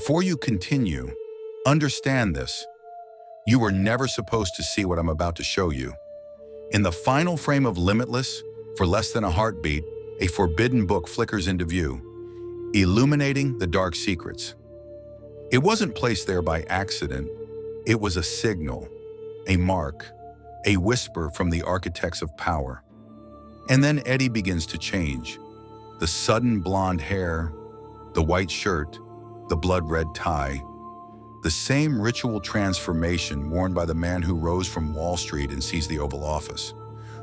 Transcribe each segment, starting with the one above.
Before you continue, understand this. You were never supposed to see what I'm about to show you. In the final frame of Limitless, for less than a heartbeat, a forbidden book flickers into view, Illuminating the Dark Secrets. It wasn't placed there by accident. It was a signal, a mark, a whisper from the architects of power. And then Eddie begins to change. The sudden blonde hair, the white shirt, the blood-red tie, the same ritual transformation worn by the man who rose from Wall Street and seized the Oval Office.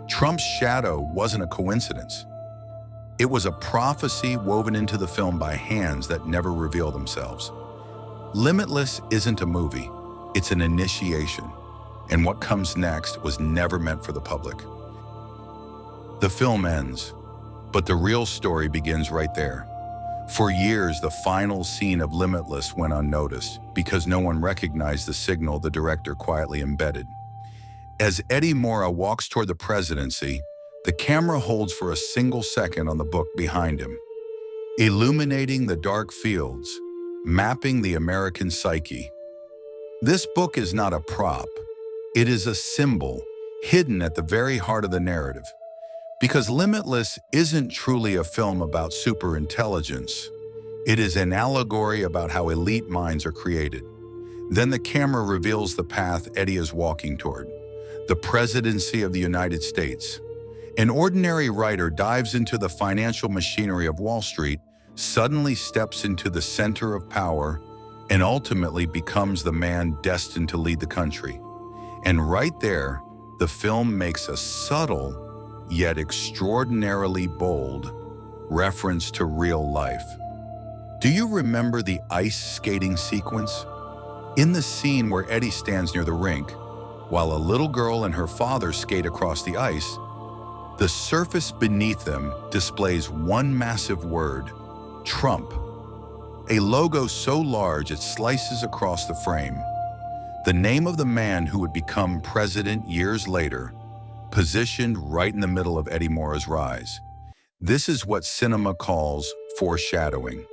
Trump's shadow wasn't a coincidence. It was a prophecy woven into the film by hands that never reveal themselves. Limitless isn't a movie, it's an initiation, and what comes next was never meant for the public. The film ends, but the real story begins right there. For years, the final scene of Limitless went unnoticed because no one recognized the signal the director quietly embedded. As Eddie Mora walks toward the presidency, the camera holds for a single second on the book behind him. Illuminating the Dark Fields, Mapping the American Psyche. This book is not a prop. It is a symbol hidden at the very heart of the narrative. Because Limitless isn't truly a film about superintelligence. It is an allegory about how elite minds are created. Then the camera reveals the path Eddie is walking toward, the presidency of the United States. An ordinary writer dives into the financial machinery of Wall Street, suddenly steps into the center of power, and ultimately becomes the man destined to lead the country. And right there, the film makes a subtle, yet extraordinarily bold, reference to real life. Do you remember the ice skating sequence? In the scene where Eddie stands near the rink, while a little girl and her father skate across the ice, the surface beneath them displays one massive word, Trump, a logo so large it slices across the frame. The name of the man who would become president years later, positioned right in the middle of Eddie Mora's rise. This is what cinema calls foreshadowing,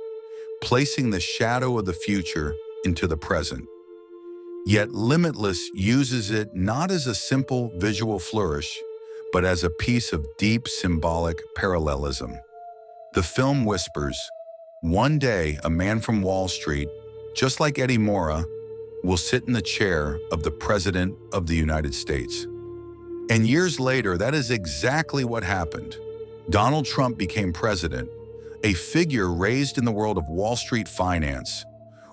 placing the shadow of the future into the present. Yet Limitless uses it not as a simple visual flourish, but as a piece of deep symbolic parallelism. The film whispers, one day a man from Wall Street, just like Eddie Mora, will sit in the chair of the President of the United States. And years later, that is exactly what happened. Donald Trump became president, a figure raised in the world of Wall Street finance,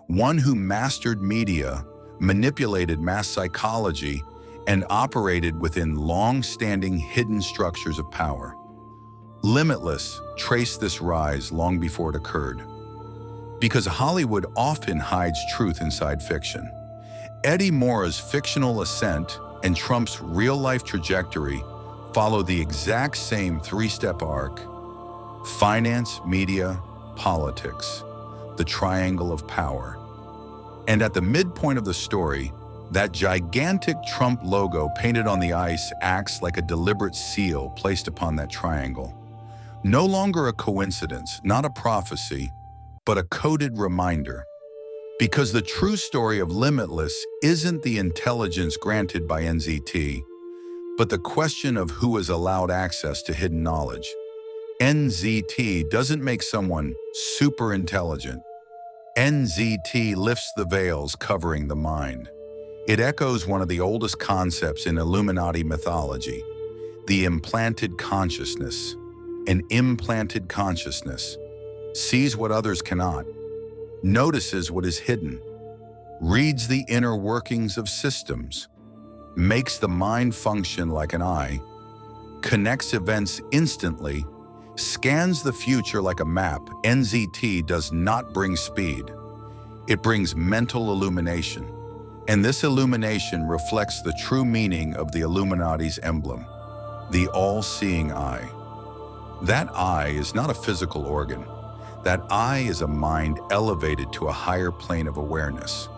one who mastered media, manipulated mass psychology, and operated within long-standing hidden structures of power. Limitless traced this rise long before it occurred. Because Hollywood often hides truth inside fiction, Eddie Mora's fictional ascent and Trump's real-life trajectory follow the exact same three-step arc: finance, media, politics, the triangle of power. And at the midpoint of the story, that gigantic Trump logo painted on the ice acts like a deliberate seal placed upon that triangle. No longer a coincidence, not a prophecy, but a coded reminder. Because the true story of Limitless isn't the intelligence granted by NZT, but the question of who is allowed access to hidden knowledge. NZT doesn't make someone super intelligent. NZT lifts the veils covering the mind. It echoes one of the oldest concepts in Illuminati mythology, the implanted consciousness. An implanted consciousness sees what others cannot, notices what is hidden, reads the inner workings of systems, makes the mind function like an eye, connects events instantly, scans the future like a map. NZT does not bring speed. It brings mental illumination. And this illumination reflects the true meaning of the Illuminati's emblem, the all-seeing eye. That eye is not a physical organ. That eye is a mind elevated to a higher plane of awareness.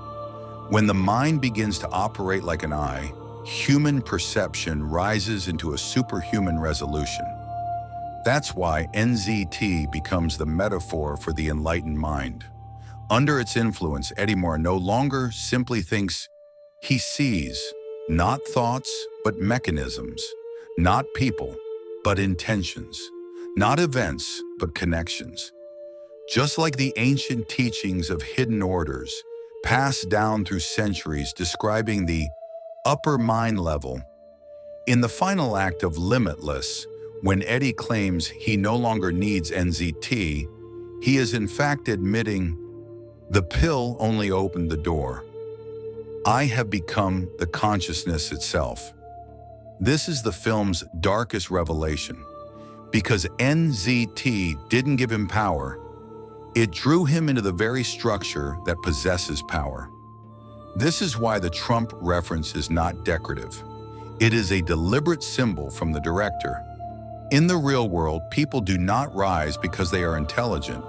When the mind begins to operate like an eye, human perception rises into a superhuman resolution. That's why NZT becomes the metaphor for the enlightened mind, Under its influence, Eddie Mora no longer simply thinks, he sees not thoughts, but mechanisms, not people, but intentions, not events, but connections. Just like the ancient teachings of hidden orders, passed down through centuries describing the upper mind level. In the final act of Limitless, when Eddie claims he no longer needs NZT, he is in fact admitting, the pill only opened the door. I have become the consciousness itself. This is the film's darkest revelation. Because NZT didn't give him power, it drew him into the very structure that possesses power. This is why the Trump reference is not decorative. It is a deliberate symbol from the director. In the real world, people do not rise because they are intelligent.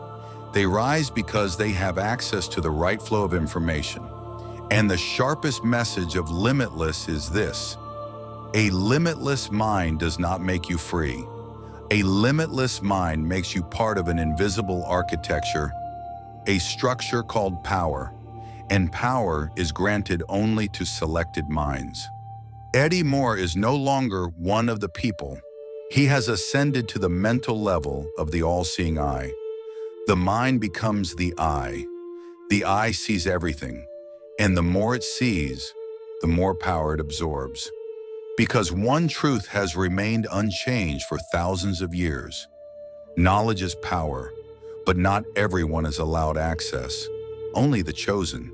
They rise because they have access to the right flow of information. And the sharpest message of Limitless is this: a limitless mind does not make you free. A limitless mind makes you part of an invisible architecture, a structure called power, and power is granted only to selected minds. Eddie Mora is no longer one of the people. He has ascended to the mental level of the all-seeing eye. The mind becomes the eye. The eye sees everything, and the more it sees, the more power it absorbs. Because one truth has remained unchanged for thousands of years. Knowledge is power, but not everyone is allowed access, only the chosen.